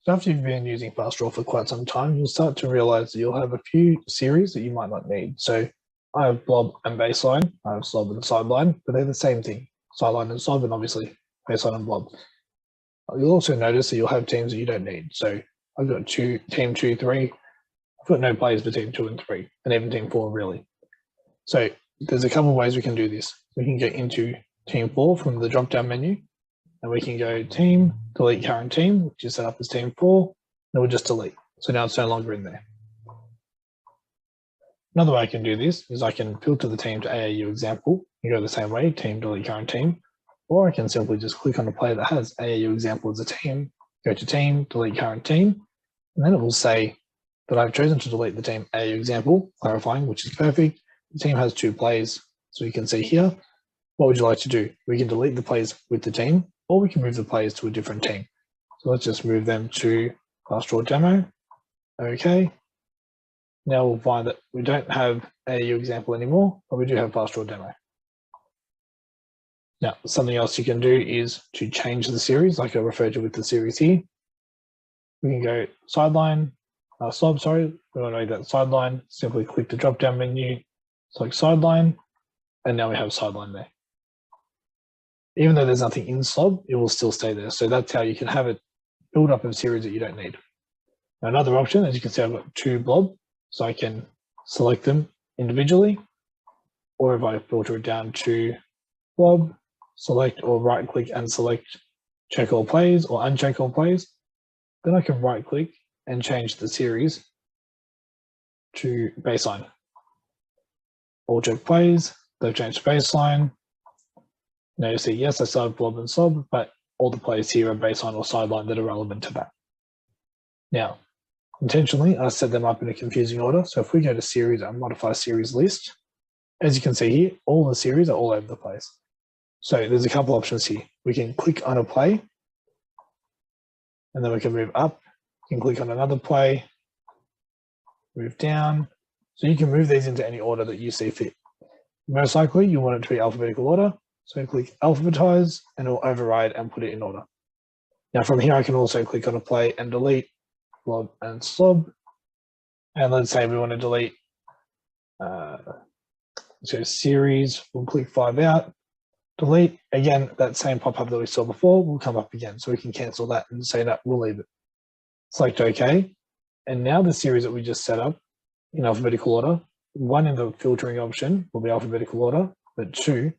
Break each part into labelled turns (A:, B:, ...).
A: So after you've been using FastDraw for quite some time, you'll start to realize that you'll have a few series that you might not need. So I have blob and baseline, I have slob and sideline, but they're the same thing. Sideline and slob, and obviously baseline and blob. You'll also notice that you'll have teams that you don't need. So I've got team 2, 3. I've got no players for team 2 and 3, and even team 4 really. So there's a couple of ways we can do this. We can get into team 4 from the drop-down menu, and we can go team, delete current team, which is set up as team 4, and we'll just delete. So now it's no longer in there. Another way I can do this is I can filter the team to AAU example and go the same way, team, delete current team, or I can simply just click on a player that has AAU example as a team, go to team, delete current team, and then it will say that I've chosen to delete the team AAU example, clarifying, which is perfect. The team has 2 plays, so you can see here. What would you like to do? We can delete the plays with the team, or we can move the players to a different team. So let's just move them to FastDraw demo. Okay. Now we'll find that we don't have AAU example anymore, but we do have FastDraw demo. Now, something else you can do is to change the series, like I referred to with the series here. We can go sideline, slob, sorry. We want to make that sideline. Simply click the drop-down menu, select sideline, and now we have sideline there. Even though there's nothing in slob, it will still stay there. So that's how you can have it build up of series that you don't need. Now, another option, as you can see, I've got 2 blob, so I can select them individually, or if I filter it down to blob, select or right click and select check all plays or uncheck all plays, then I can right click and change the series to baseline. All check plays, they've changed to baseline. Now you see, yes, I still have blob and slob, but all the plays here are baseline or sideline that are relevant to that. Now, intentionally, I set them up in a confusing order. So if we go to series and modify series list, as you can see here, all the series are all over the place. So there's a couple options here. We can click on a play, and then we can move up. You can click on another play, move down. So you can move these into any order that you see fit. Most likely, you want it to be alphabetical order. So click alphabetize, and it'll override and put it in order. Now from here, I can also click on a play and delete blob and slob. And let's say we want to delete so series, we'll click 5 out, delete. Again, that same pop-up that we saw before will come up again. So we can cancel that and say that we'll leave it. Select OK. And now the series that we just set up in alphabetical order, 1 in the filtering option will be alphabetical order, but 2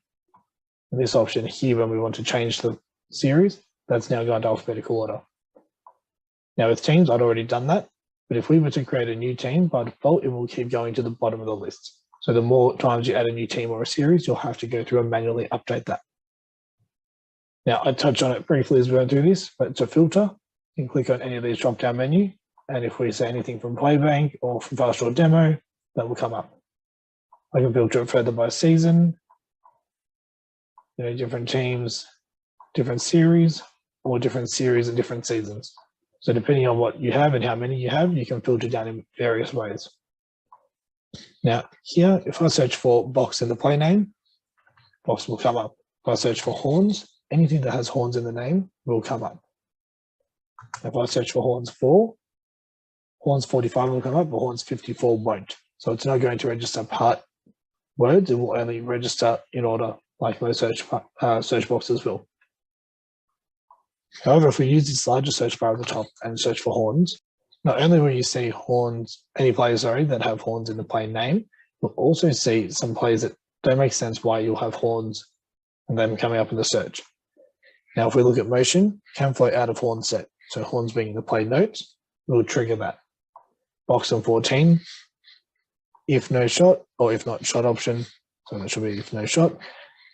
A: in this option here when we want to change the series, that's now gone to alphabetical order. Now with teams, I'd already done that, but if we were to create a new team, by default, it will keep going to the bottom of the list. So the more times you add a new team or a series, you'll have to go through and manually update that. Now I touched on it briefly as we went through this, but to filter, you can click on any of these drop-down menu, and if we say anything from Playbank or from FastDraw Demo, that will come up. I can filter it further by season, different teams, different series, or different series and different seasons. So depending on what you have and how many you have, you can filter down in various ways. Now here, if I search for box in the play name, box will come up. If I search for horns, anything that has horns in the name will come up. If I search for horns 4, horns 45 will come up, but horns 54 won't. So it's not going to register part words, it will only register in order like most search boxes will. However, if we use this larger search bar at the top and search for horns, not only will you see horns, any players, that have horns in the play name, you'll also see some plays that don't make sense why you'll have horns and them coming up in the search. Now, if we look at motion, can flow out of horn set. So horns being the play notes, will trigger that. Box on 14, if no shot, or if not shot option, so that should be if no shot,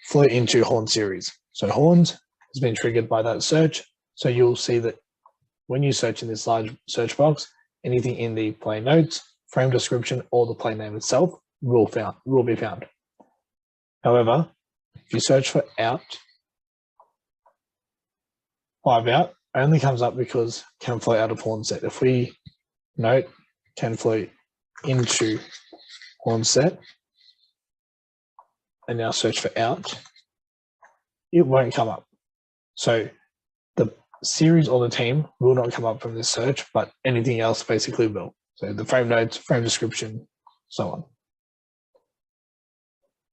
A: flow into horn series. So horns has been triggered by that search. So you'll see that when you search in this large search box, anything in the play notes, frame description, or the play name itself will be found. However, if you search for out, 5 out only comes up because can flow out of horn set. If we note can flow into horn set and now search for out, it won't come up. So the series or the team will not come up from this search, but anything else basically will. So the frame notes, frame description, so on.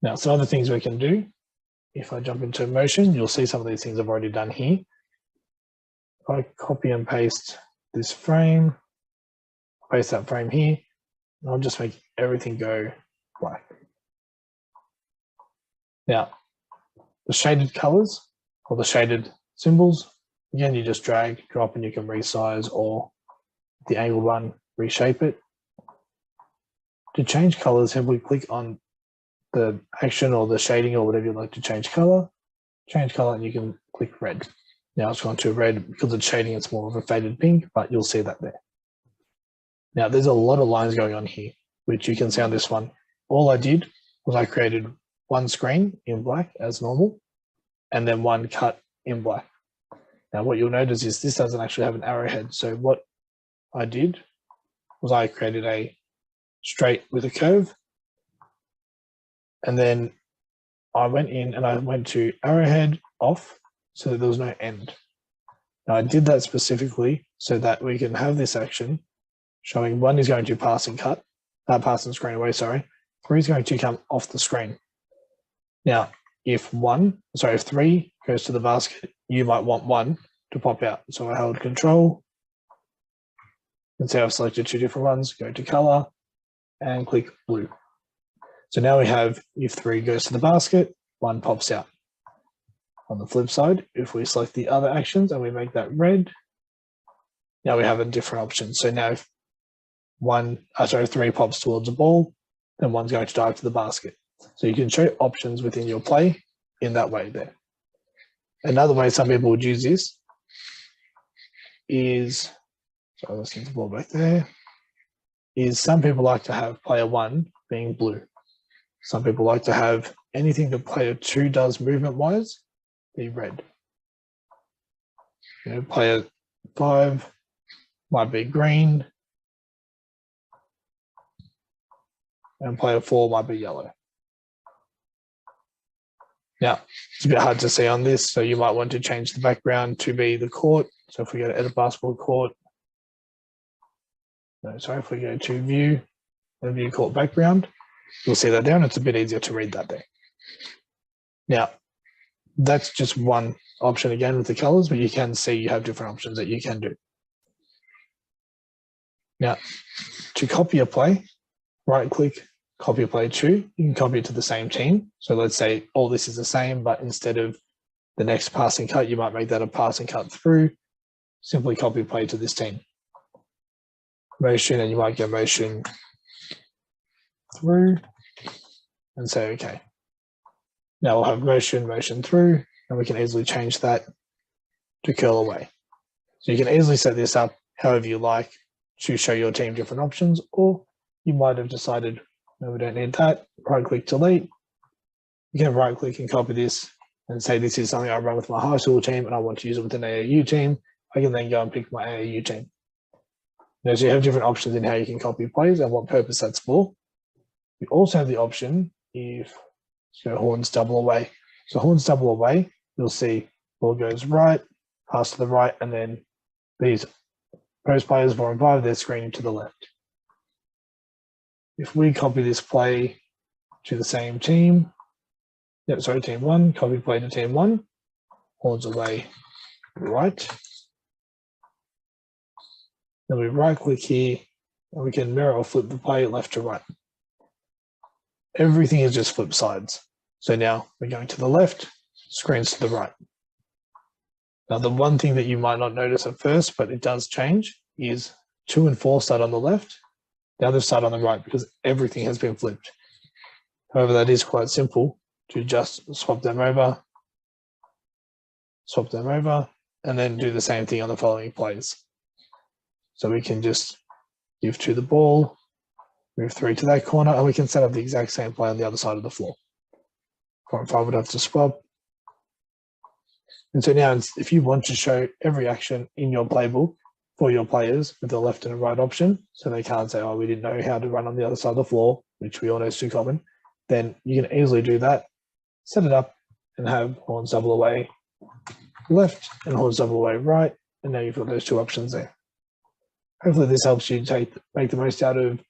A: Now, some other things we can do. If I jump into motion, you'll see some of these things I've already done here. If I copy and paste this frame, paste that frame here, and I'll just make everything go black. Now, the shaded colors or the shaded symbols, again, you just drag, drop, and you can resize or the angle one, reshape it. To change colors, heavily click on the action or the shading or whatever you'd like to change color, and you can click red. Now it's gone to red because it's shading, it's more of a faded pink, but you'll see that there. Now there's a lot of lines going on here, which you can see on this one. All I did was I created one screen in black as normal, and then one cut in black. Now what you'll notice is this doesn't actually have an arrowhead. So what I did was I created a straight with a curve, and then I went in and I went to arrowhead off so that there was no end. Now I did that specifically so that we can have this action showing one is going to pass and cut, pass and screen away, sorry. 3 is going to come off the screen. Now, if 3 goes to the basket, you might want 1 to pop out. So I held Control, and see I've selected 2 different ones, go to color and click blue. So now we have, if 3 goes to the basket, 1 pops out. On the flip side, if we select the other actions and we make that red, now we have a different option. So now if 3 pops towards the ball, then 1's going to dive to the basket. So you can show options within your play in that way there. Another way some people would use this is, sorry, let's get the ball back there, is some people like to have player 1 being blue. Some people like to have anything that player 2 does movement-wise be red. You know, player 5 might be green, and player 4 might be yellow. Now, it's a bit hard to see on this, so you might want to change the background to be the court. So if we go to edit basketball court, if we go to view and view court background, you'll see that there, and it's a bit easier to read that there. Now, that's just one option again with the colors, but you can see you have different options that you can do. Now, to copy a play, right click, copy a play to, you can copy it to the same team. So let's say all this is the same, but instead of the next passing cut, you might make that a passing cut through, simply copy play to this team. Motion, and you might go motion through and say, okay. Now we'll have motion through, and we can easily change that to curl away. So you can easily set this up however you like to show your team different options, or you might have decided, no, we don't need that. Right click, delete. You can right click and copy this and say, this is something I run with my high school team and I want to use it with an AAU team. I can then go and pick my AAU team. Now, so you have different options in how you can copy plays and what purpose that's for. You also have the option if, so horns double away. So horns double away, you'll see ball goes right, pass to the right, and then these post players 4 and 5, they're screening to the left. If we copy this play to the same team, team 1, copy play to team 1, horns away right. Then we right click here, and we can mirror or flip the play left to right. Everything is just flip sides. So now we're going to the left, screens to the right. Now the one thing that you might not notice at first, but it does change, is 2 and 4 start on the left, the other side on the right, because everything has been flipped. However, that is quite simple to just swap them over, and then do the same thing on the following plays. So we can just give 2 the ball, move 3 to that corner, and we can set up the exact same play on the other side of the floor. 4 and 5 would have to swap. And so now, if you want to show every action in your playbook for your players with the left and the right option, so they can't say, oh, we didn't know how to run on the other side of the floor, which we all know is too common, then you can easily do that, set it up, and have horns double away left and horns double away right. And now you've got those two options there. Hopefully this helps you make the most out of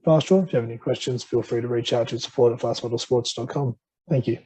A: FastDraw. If you have any questions, feel free to reach out to support@fastmodelsports.com. Thank you.